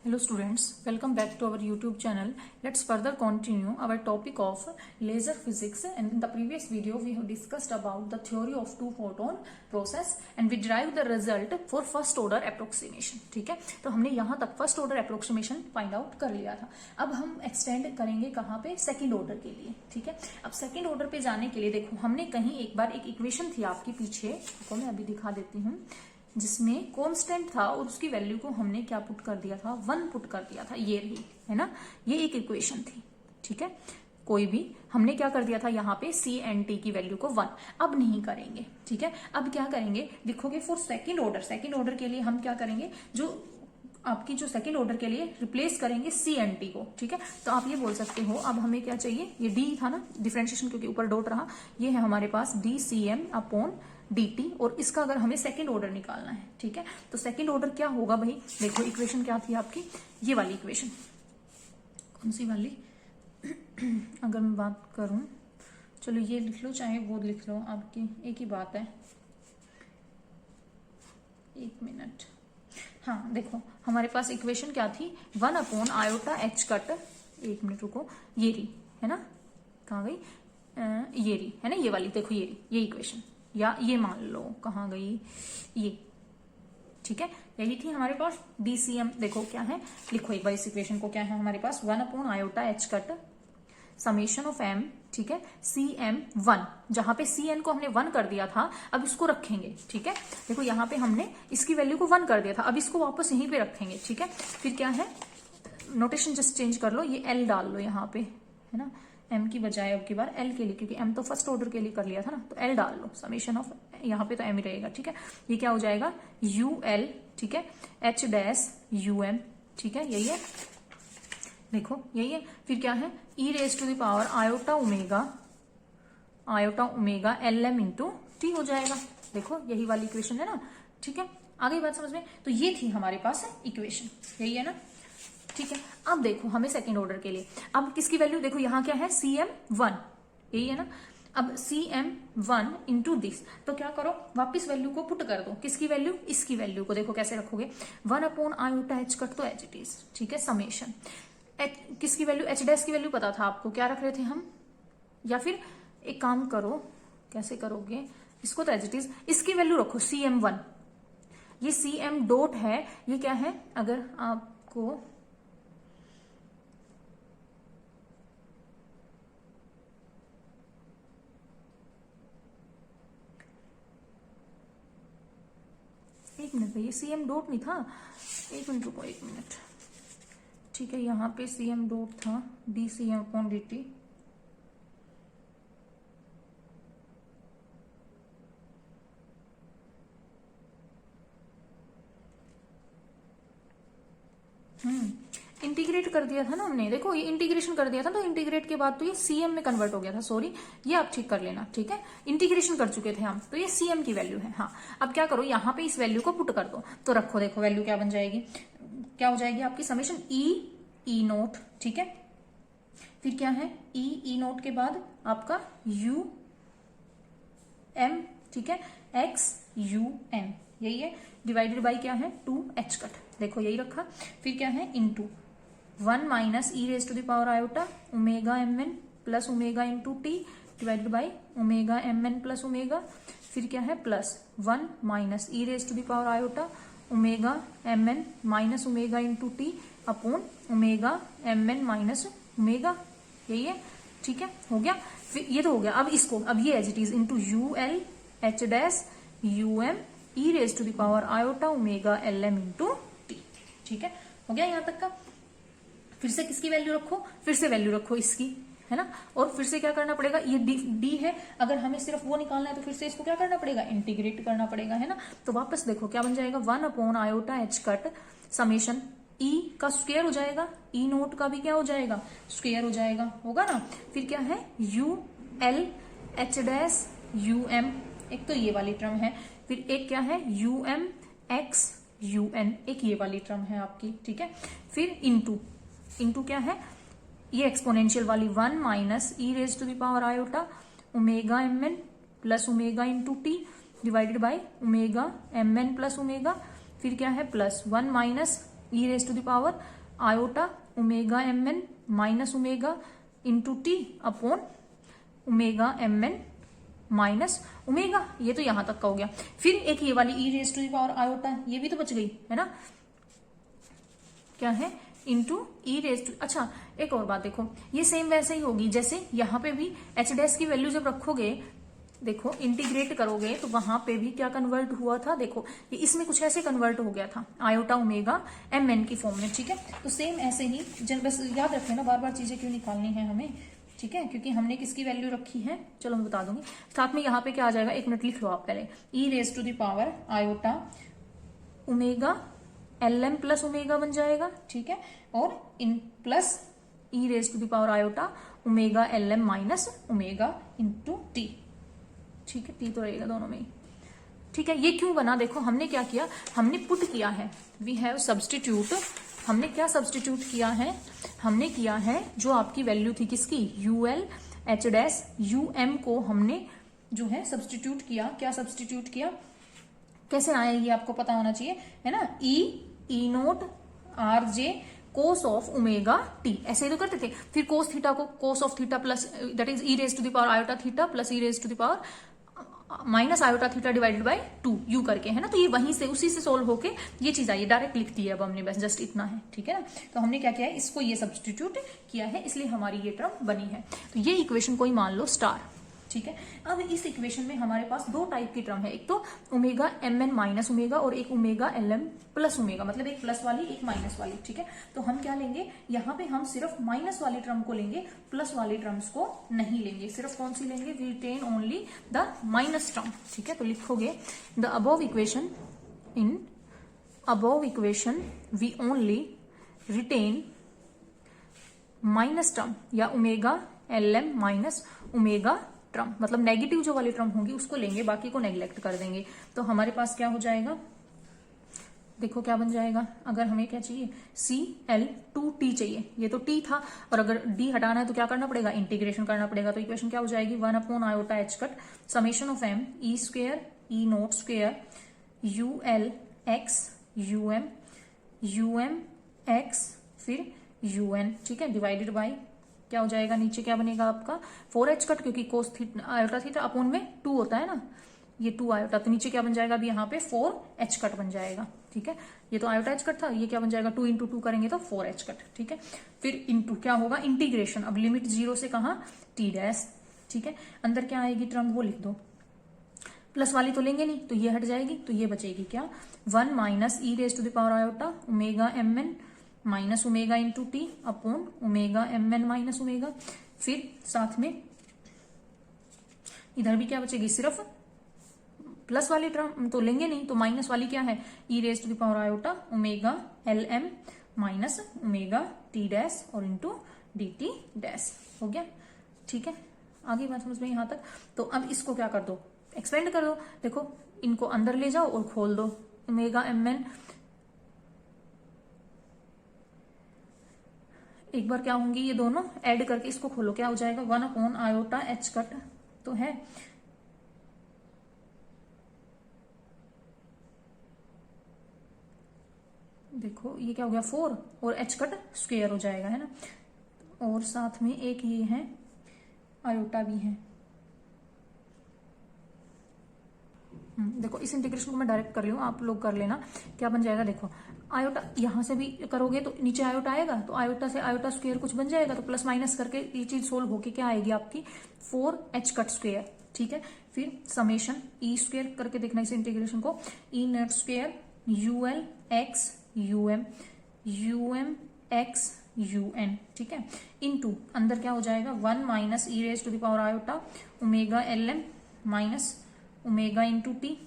Hello students, welcome back to our YouTube channel. Let's further continue our topic of laser physics, and in the previous video we have discussed about the theory of two photon process and we derived the result for first order approximation. ठीक है, तो हमने यहाँ तक first order approximation find out कर लिया था. अब हम एक्सटेंड करेंगे कहाँ पे, सेकंड ऑर्डर के लिए. ठीक है, अब सेकंड ऑर्डर पे जाने के लिए देखो हमने कहीं एक बार एक इक्वेशन थी आपके पीछे, तो मैं अभी दिखा देती हूँ, जिसमें कांस्टेंट था और उसकी वैल्यू को हमने क्या पुट कर दिया था, 1 पुट कर दिया था. ये रही है ना, ये एक इक्वेशन थी. ठीक है, कोई भी हमने क्या कर दिया था यहाँ पे सी एंड टी की वैल्यू को 1. अब नहीं करेंगे. ठीक है, अब क्या करेंगे देखोगे, फॉर सेकंड ऑर्डर के लिए हम क्या करेंगे, जो आपकी जो सेकंड ऑर्डर के लिए रिप्लेस करेंगे सी एंड टी को. ठीक है, तो आप ये बोल सकते हो अब हमें क्या चाहिए, ये डी था ना, डिफरेंशिएशन क्योंकि ऊपर डॉट रहा, ये है हमारे पास D C M upon dt, और इसका अगर हमें सेकंड ऑर्डर निकालना है. ठीक है, तो सेकंड ऑर्डर क्या होगा भाई, देखो इक्वेशन क्या थी आपकी, ये वाली इक्वेशन. कौन सी वाली अगर मैं बात करूं, चलो ये लिख लो चाहे वो लिख लो, आपकी एक ही बात है. एक मिनट, हाँ देखो हमारे पास इक्वेशन क्या थी, 1 अपॉन आयोटा एच कट, एक मिनट रुको, ये रही है ना, कहाँ गई, ये रही है ना, ये वाली देखो, ये रही ये इक्वेशन, या ये मान लो कहाँ गई ये. ठीक है, यही थी हमारे पास डीसीएम. देखो क्या है, लिखो एक बार इस इक्वेशन को, क्या है हमारे पास 1 upon iota H cut summation of M. ठीक है, सी एम 1, जहां पे सी एन को हमने 1 कर दिया था, अब इसको रखेंगे. ठीक है, देखो यहाँ पे हमने इसकी वैल्यू को 1 कर दिया था, अब इसको वापस यहीं पे रखेंगे. ठीक है, फिर क्या है, नोटेशन जस्ट चेंज कर लो, ये एल डाल लो यहाँ पे, है ना, एम की बजाय अब की बार एल के लिए, क्योंकि एम तो फर्स्ट ऑर्डर के लिए कर लिया था ना, तो एल डाल लो, समेशन ऑफ, यहाँ पे तो एम ही रहेगा. ठीक है, ये क्या हो जाएगा, यू एल. ठीक है, एच डैश यू एम. ठीक है, यही है, देखो यही है. फिर क्या है, e raise to the power iota omega L M into T हो जाएगा. देखो यही वाली इक्वेशन है ना. ठीक है, आ गई बात समझ में. तो ये थी हमारे पास इक्वेशन, यही है ना. ठीक है, अब देखो हमें सेकंड ऑर्डर के लिए, अब किसकी वैल्यू देखो, यहाँ क्या है, सी एम 1, यही है ना. अब सी एम 1 इंटू दिस, तो क्या करो, वापिस वैल्यू को पुट कर दो, किसकी वैल्यू, इसकी वैल्यू को. देखो कैसे रखोगे, 1 अपॉन आयोटा एच कट, तो एच इट इज. ठीक है, समेशन किसकी वैल्यू, एच डैश की वैल्यू पता था आपको, क्या रख रहे थे हम, या फिर एक काम करो, कैसे करोगे इसको, तो एच इट इज, इसकी वैल्यू रखो सी एम 1. ये सी एम डॉट है, ये क्या है, अगर आपको एक मिनट भाई, ये सी एम डॉट नहीं था, एक मिनट रुको, एक मिनट. ठीक है, यहाँ पे सी एम डॉट था D C M upon D T. Integrate कर दिया था ना हमने, देखो ये इंटीग्रेशन कर दिया था, तो इंटीग्रेट के बाद तो ये सीएम में कन्वर्ट हो गया था. सॉरी, ये आप ठीक कर लेना. ठीक है, इंटीग्रेशन कर चुके थे हम, तो ये सीएम की वैल्यू है. हाँ, अब क्या करो, यहाँ पे इस वैल्यू को पुट कर दो, तो रखो, देखो वैल्यू क्या बन जाएगी, क्या हो जाएगी आपकी, समेशन ई नोट. ठीक है, फिर क्या है, ई नोट के बाद आपका यू एम. ठीक है, एक्स यू एम, यही है, डिवाइडेड बाई क्या है, 2 एच कट. देखो यही रखा. फिर क्या है, into 1 minus e raise to the power iota omega M N plus omega into T divided by omega M N plus omega. फिर क्या है, plus 1 minus e raise to the power iota omega M N minus omega into T upon omega M N minus omega, यही है. ठीक है, हो गया. फिर ये तो हो गया. अब इसको, अब ये as it is into U L H dash U M e raise to the power iota omega L M into T. ठीक है, हो गया यहाँ तक का. फिर से किसकी वैल्यू रखो, फिर से वैल्यू रखो इसकी, है ना, और फिर से क्या करना पड़ेगा, ये डी है, अगर हमें सिर्फ वो निकालना है तो फिर से इसको क्या करना पड़ेगा, इंटीग्रेट करना पड़ेगा, है ना. तो वापस देखो क्या बन जाएगा, 1 upon iota H cut summation e का स्क्वायर हो जाएगा, ई नोट का भी क्या हो जाएगा, स्क्वायर हो जाएगा, होगा ना. फिर क्या है, U L H dash U M, एक तो ये वाली टर्म है, फिर एक क्या है, U M x you N, एक ये वाली टर्म है आपकी. ठीक है, फिर इंटू क्या है, ये एक्सपोनेंशियल वाली 1 minus e raise to the power iota omega M N plus omega into T divided by omega M N plus omega. फिर क्या है, plus 1 minus e raise to the power iota omega M N minus omega into T upon omega M N minus omega. ये तो यहां तक का हो गया। फिर एक ये वाली e raise to the power iota, ये भी तो बच गई है ना, क्या है इंटू ई रेज टू। अच्छा एक और बात देखो, ये सेम वैसे ही होगी जैसे यहाँ पे भी एच डैश की वैल्यू जब रखोगे, देखो इंटीग्रेट करोगे तो वहां पे भी क्या कन्वर्ट हुआ था, देखो ये इसमें कुछ ऐसे कन्वर्ट हो गया था आयोटा ओमेगा एम एन की फॉर्म में, ठीक है। तो सेम ऐसे ही बस याद रखें ना, बार बार चीजें क्यों निकालनी है हमें, ठीक है, क्योंकि हमने किसकी वैल्यू रखी है, चलो मैं बता दूंगी। साथ में यहाँ पे क्या आ जाएगा, एक मिनट लिख लो आप पहले, e raise to the power iota omega L M plus omega बन जाएगा, ठीक है, और इन plus e raise to the power iota omega L M minus omega into T, ठीक है, टी तो रहेगा दोनों में ही, ठीक है। ये क्यों बना, देखो हमने क्या किया, हमने पुट किया है, वी हैव सब्सटीट्यूट। हमने क्या सब्सटीट्यूट किया है, हमने किया है जो आपकी वैल्यू थी किसकी, U L H dash U M को हमने जो है सब्सटीट्यूट किया। क्या सब्सटीट्यूट किया, कैसे आया ये आपको पता होना चाहिए, है ना, e naught R J cos of omega T, ऐसे ही तो करते थे। फिर कोस थीटा को cos of theta plus that is e raise to the power iota theta plus e raise to the power minus iota theta divided by 2 यू करके, है ना। तो ये वहीं से उसी से सोल्व होके ये चीज आई, डायरेक्ट लिख दी है अब हमने, बस जस्ट इतना है, ठीक है ना। तो हमने क्या किया है, इसको ये सब्स्टिट्यूट किया है, इसलिए हमारी ये टर्म बनी है। तो ये इक्वेशन कोई मान लो स्टार, ठीक है। अब इस इक्वेशन में हमारे पास दो टाइप की टर्म है, एक तो omega M N minus omega और एक omega L M plus omega, मतलब एक प्लस वाली एक माइनस वाली, ठीक है। तो हम क्या लेंगे, यहाँ पे हम सिर्फ माइनस वाली टर्म को लेंगे, प्लस वाली टर्म्स को नहीं लेंगे। सिर्फ कौन सी लेंगे, we retain only the minus term, ठीक है। तो लिखोगे the above equation, in above equation we only retain minus term या omega L M minus omega term, मतलब नेगेटिव जो वाली टर्म होगी उसको लेंगे, बाकी को नेग्लेक्ट कर देंगे। तो हमारे पास क्या हो जाएगा, देखो क्या बन जाएगा, अगर हमें क्या चाहिए, सी एल टू टी चाहिए, ये तो टी था, और अगर डी हटाना है तो क्या करना पड़ेगा, इंटीग्रेशन करना पड़ेगा। तो इक्वेशन क्या हो जाएगी, 1 upon iota H cut summation of M e square e naught square U L x you M X फिर यू एन, ठीक है, डिवाइडेड बाई क्या हो जाएगा, नीचे क्या बनेगा आपका 4h कट, क्योंकि cos theta iota theta upon में 2 होता है ना, ये 2 आयोटा, तो नीचे क्या बन जाएगा, अभी यहाँ पे 4h कट बन जाएगा, ठीक है। ये तो आयोटा एच कट था, ये क्या बन जाएगा 2 इंटू 2 करेंगे तो 4h कट, ठीक है। फिर इंटू क्या होगा, इंटीग्रेशन, अब लिमिट 0 से कहा टी डैश, ठीक है। अंदर क्या आएगी टर्म वो लिख दो, प्लस वाली तो लेंगे नहीं तो ये हट जाएगी, तो ये बचेगी क्या 1 minus e raise to the power iota omega M N minus omega into T upon omega M N minus omega. फिर साथ में इधर भी क्या बचेगी, सिर्फ प्लस वाली टर्म तो लेंगे नहीं, तो माइनस वाली क्या है, e raise to the power iota omega L M minus omega T dash और इंटू डी टी डैश, हो गया, ठीक है। आगे बात समझ में यहां तक। तो अब इसको क्या कर दो, एक्सपेंड कर दो, देखो इनको अंदर ले जाओ और खोल दो, ओमेगा एम एन, एक बार क्या होंगी ये दोनों ऐड करके इसको खोलो, क्या हो जाएगा 1 अपॉन आयोटा एच कट तो है, देखो ये क्या हो गया 4 और एच कट स्क्वायर हो जाएगा, है ना, और साथ में एक ये है आयोटा भी है। देखो इस इंटीग्रेशन को मैं डायरेक्ट कर रही हूँ, आप लोग कर लेना, क्या बन जाएगा, देखो आयोटा यहां से भी करोगे तो नीचे आयोटा आएगा, तो आयोटा से आयोटा स्क्वायर कुछ बन जाएगा, तो प्लस माइनस करके ये चीज सोल्व होके क्या आएगी आपकी 4h कट स्क्वायर, ठीक है। फिर समेशन ई स्क्वायर करके देखना इस इंटीग्रेशन को, e net square u L x you M x you N, ठीक है, इनटू अंदर क्या हो जाएगा 1 minus e raise to the power iota omega L M minus omega into T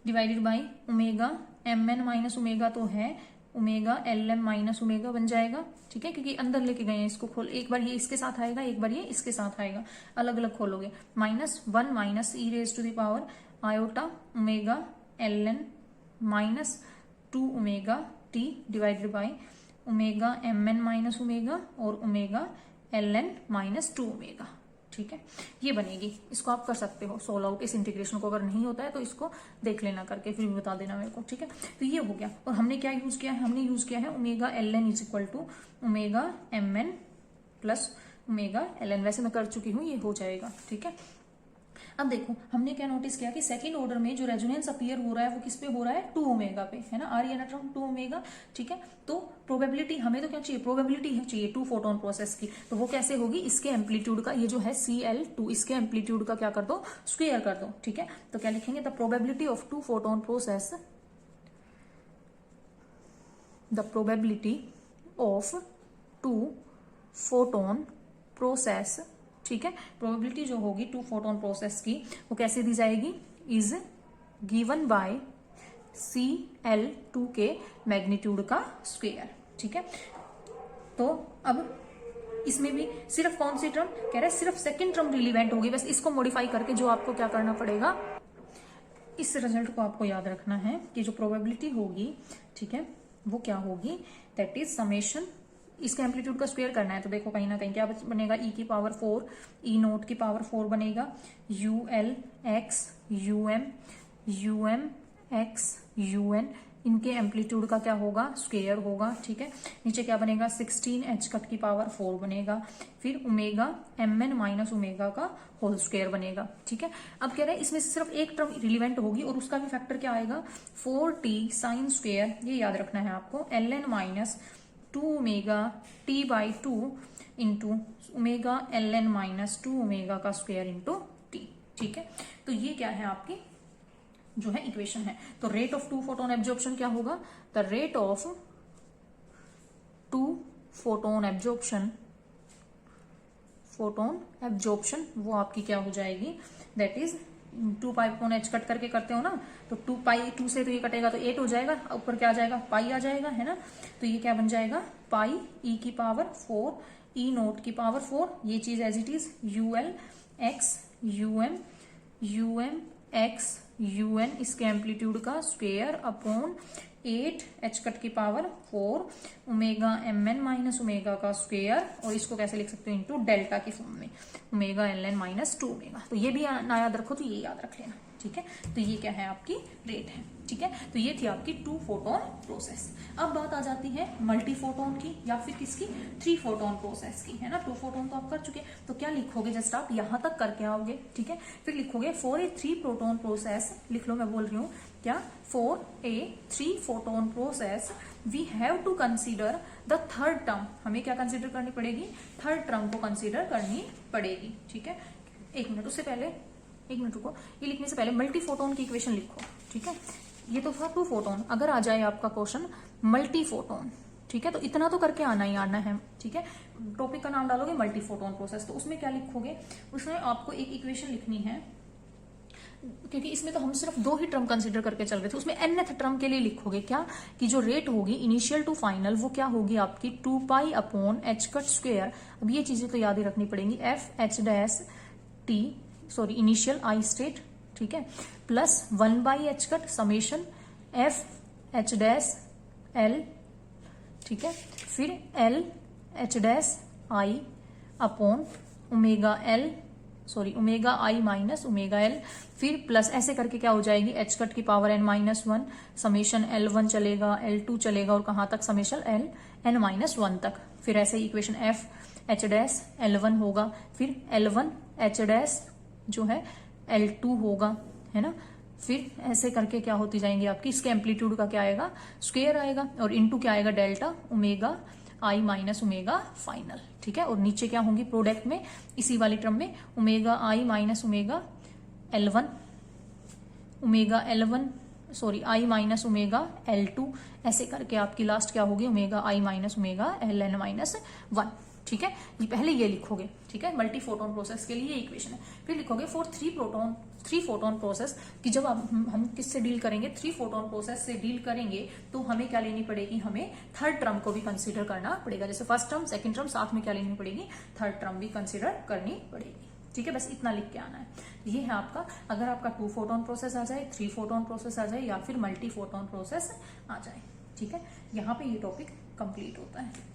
divided by omega M N minus omega तो है omega L M minus omega बन जाएगा, ठीक है, क्योंकि अंदर लेके गए हैं इसको, खोल एक बार ये इसके साथ आएगा एक बार ये इसके साथ आएगा, अलग अलग खोलोगे, minus 1 minus e raise to the power iota omega L N minus 2 omega T divided by omega M N minus omega और omega L N minus 2 omega, ठीक है, ये बनेगी। इसको आप कर सकते हो सोल्व आउट इस इंटीग्रेशन को, अगर नहीं होता है तो इसको देख लेना करके, फिर भी बता देना मेरे को, ठीक है। तो ये हो गया। और हमने क्या यूज किया है, हमने यूज किया है omega L N is equal to omega M N plus omega L N. वैसे मैं कर चुकी हूँ, ये हो जाएगा, ठीक है। अब देखो हमने क्या नोटिस किया कि सेकंड ऑर्डर में जो रेजोनेंस अपीयर हो रहा है वो किस पे हो रहा है, 2 ओमेगा पे, है ना, आ रही है ना टर्म 2 ओमेगा, ठीक है। तो प्रोबेबिलिटी हमें तो क्या चाहिए, प्रोबेबिलिटी चाहिए 2 फोटोन प्रोसेस की। तो वो कैसे होगी, इसके एम्पलीट्यूड का, ये जो है CL2, इसके एम्पलीट्यूड का क्या कर दो, स्क्वायर कर दो, ठीक है। तो क्या लिखेंगे, the probability of 2 photon process, the probability of 2 photon process, ठीक है। प्रोबेबिलिटी जो होगी 2 फोटोन प्रोसेस की वो कैसे दी जाएगी, इज गिवन बाय CL2 के मैग्नीट्यूड का स्क्वायर, ठीक है। तो अब इसमें भी सिर्फ कौन सी टर्म कह रहे हैं, सिर्फ सेकंड टर्म रिलीवेंट होगी। बस इसको मॉडिफाई करके जो आपको क्या करना पड़ेगा, इस रिजल्ट को आपको याद रखना है कि जो प्रोबेबिलिटी होगी, ठीक है, वो क्या होगी, दैट इज समेशन, इसका एम्पलीट्यूड का स्क्वायर करना है। तो देखो कहीं ना कहीं क्या बनेगा, ई की पावर 4, ई नोट की पावर 4 बनेगा, UL X UM UM X UN, इनके एम्पलीट्यूड का क्या होगा, स्क्वायर होगा, ठीक है। नीचे क्या बनेगा, 16 H कट की पावर 4 बनेगा, फिर ओमेगा MN माइनस ओमेगा का होल स्क्वायर बनेगा, ठीक है। अब कह रहे हैं इसमें सिर्फ एक टर्म रिलीवेंट होगी और उसका भी फैक्टर क्या आएगा, 4t साइन स्क्वायर, ये याद रखना है आपको, ln minus 2 omega t/2 into omega ln minus 2 omega का स्क्वायर इंटू टी, ठीक है। तो ये क्या है आपकी जो है इक्वेशन है। तो रेट ऑफ 2 फोटोन एब्जॉर्प्शन क्या होगा, the rate of 2 photon absorption वो आपकी क्या हो जाएगी, that is 2 pi upon h cut करके करते हो ना, तो 2 पाई 2 से तो ये कटेगा तो 8 हो जाएगा, ऊपर क्या आ जाएगा, पाई आ जाएगा, है ना। तो ये क्या बन जाएगा, पाई e की पावर 4 e नोट की पावर 4, ये चीज as it is UL X UM X UN, इसके एम्पलीट्यूड का स्क्वायर अपॉन 8 h कट की power 4 omega MN minus omega का स्क्वायर, और इसको कैसे लिख सकते हो, इनटू डेल्टा की फॉर्म में, ओमेगा LN माइनस 2 ओमेगा। तो ये भी ना याद रखो तो ये याद रख लेना, ठीक है। तो ये क्या है, आपकी रेट है, ठीक है। तो ये थी आपकी 2 फोटोन प्रोसेस। अब बात आ जाती है मल्टी फोटोन की या फिर किसकी, 3 फोटोन प्रोसेस की, है ना। 2 फोटोन तो आप कर चुके, तो क्या लिखोगे, जस्ट आप यहां तक करके आओगे, ठीक है। फिर लिखोगे फॉर ए 3 प्रोटोन प्रोसेस, लिख लो, मैं बोल रही हूँ क्या, for a 3 photon process we have to consider the third term, हमें क्या कंसीडर करनी पड़ेगी, थर्ड टर्म को कंसीडर करनी पड़ेगी, ठीक है। 1 मिनट, उससे पहले 1 मिनट रुको, ये लिखने से पहले मल्टी फोटोन की इक्वेशन लिखो, ठीक है। ये तो था 2 फोटोन, अगर आ जाए आपका क्वेश्चन मल्टी फोटोन, ठीक है, तो इतना तो करके आना ही आना है, ठीक है। टॉपिक का नाम डालोगे मल्टी फोटोन प्रोसेस, तो उसमें क्या लिखोगे, उसमें आपको एक इक्वेशन लिखनी है, क्योंकि इसमें तो हम सिर्फ 2 ही टर्म कंसीडर करके चल रहे थे, उसमें nth टर्म के लिए लिखोगे क्या, कि जो रेट होगी इनिशियल टू फाइनल वो क्या होगी आपकी 2 pi upon h cut square. अब ये चीजें तो याद ही रखनी पड़ेंगी, f h dash t, sorry initial I state, ठीक है, plus 1 by H cut summation f h dash l, ठीक है, फिर l h dash i upon omega l, sorry omega I minus omega L, फिर प्लस ऐसे करके क्या हो जाएगी, एच कट की पावर n-1 समेशन L1 चलेगा, L2 चलेगा, और कहां तक, समेशन Ln-1 तक। फिर ऐसे equation f h dash L1 होगा, फिर L1 h डैश जो है L2 होगा, है ना। फिर ऐसे करके क्या होती जाएंगी आपकी, इसके एम्पलीट्यूड का क्या आएगा, स्क्वायर आएगा, और इनटू क्या आएगा, delta omega I minus omega final, ठीक है। और नीचे क्या होंगी प्रोडक्ट में, इसी वाली टर्म में omega I minus omega L1, omega L1 sorry I minus omega L2, ऐसे करके आपकी लास्ट क्या होगी, omega I minus omega Ln-1, ठीक है। ये पहले ये लिखोगे, ठीक है, मल्टी फोटोन प्रोसेस के लिए इक्वेशन है। फिर लिखोगे फॉर 3 फोटोन प्रोसेस, कि जब हम किससे डील करेंगे, 3 फोटोन प्रोसेस से डील करेंगे तो हमें क्या लेनी पड़ेगी, हमें थर्ड टर्म को भी कंसीडर करना पड़ेगा। जैसे फर्स्ट टर्म सेकंड टर्म, साथ में क्या लेनी पड़ेगी, थर्ड टर्म भी कंसीडर करनी पड़ेगी, ठीक है। बस इतना लिख के आना है। ये है आपका, अगर आपका 2 फोटोन प्रोसेस आ जाए, 3 फोटोन प्रोसेस आ जाए, या फिर मल्टी फोटोन प्रोसेस आ जाए, ठीक है। यहाँ पे ये टॉपिक कंप्लीट होता है।